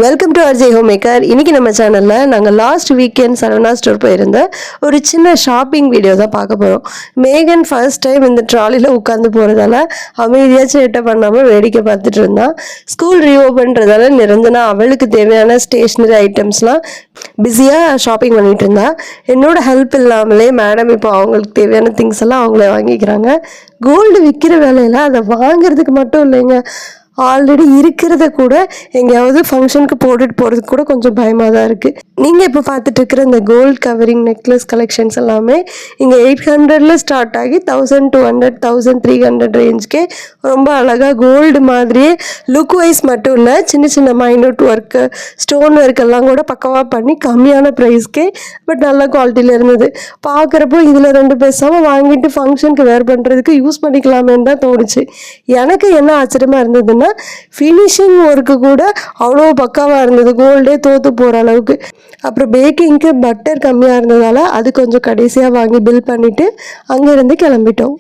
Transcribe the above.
Welcome to RJ home maker. இன்றைக்கி நம்ம சேனலில் நாங்கள் லாஸ்ட் வீக்கெண்ட் சரவணா ஸ்டோர் போயிருந்த ஒரு சின்ன ஷாப்பிங் வீடியோ தான் பார்க்க போகிறோம். மேகன் ஃபர்ஸ்ட் டைம் இந்த ட்ராலியில் உட்காந்து போகிறதால அமைதியாக சேட்டை பண்ணாமல் வேடிக்கை பார்த்துட்டு இருந்தான். ஸ்கூல் ரீஓபன்றதால நிரஞ்சனா அவளுக்கு தேவையான ஸ்டேஷ்னரி ஐட்டம்ஸ்லாம் பிஸியாக ஷாப்பிங் பண்ணிகிட்டு இருந்தா. என்னோட ஹெல்ப் இல்லாமலே மேடம் இப்போ அவங்களுக்கு தேவையான திங்ஸ் எல்லாம் அவங்களே வாங்கிக்கிறாங்க. கோல்டு விற்கிற வேலையில் அதை வாங்குறதுக்கு மட்டும் இல்லைங்க, ஆல்ரெடி இருக்கிறத கூட எங்கேயாவது ஃபங்க்ஷனுக்கு போட்டுட்டு போகிறதுக்கு கூட கொஞ்சம் பயமாக தான் இருக்குது. நீங்கள் இப்போ பார்த்துட்டு இருக்கிற இந்த கோல்டு கவரிங் நெக்லஸ் கலெக்ஷன்ஸ் எல்லாமே இங்கே 800 ஸ்டார்ட் ஆகி 1200 1300 ரேஞ்சுக்கே ரொம்ப அழகாக கோல்டு மாதிரியே லுக் வைஸ் மட்டும் இல்லை, சின்ன சின்ன மைனூட் ஒர்க்கு ஸ்டோன் ஒர்க்கெல்லாம் கூட பக்கவாக பண்ணி கம்மியான ப்ரைஸ்க்கே பட் நல்ல குவாலிட்டியில் இருந்தது. பார்க்குறப்போ இதில் 2 பேசாமல் வாங்கிட்டு ஃபங்க்ஷனுக்கு வேர் பண்ணுறதுக்கு யூஸ் பண்ணிக்கலாமேன்னு தான் தோணுச்சு. எனக்கு என்ன ஆச்சரியமாக இருந்ததுன்னா ஃபினிஷிங் ஒர்க்கு கூட அவ்வளோ பக்காவாக இருந்தது, கோல்டே தோற்று போகிற அளவுக்கு. அப்புறம் பேக்கிங்க்கு பட்டர் கம்மியாக இருந்ததால் அது கொஞ்சம் கடைசியாக வாங்கி பில் பண்ணிவிட்டு அங்கேருந்து கிளம்பிட்டோம்.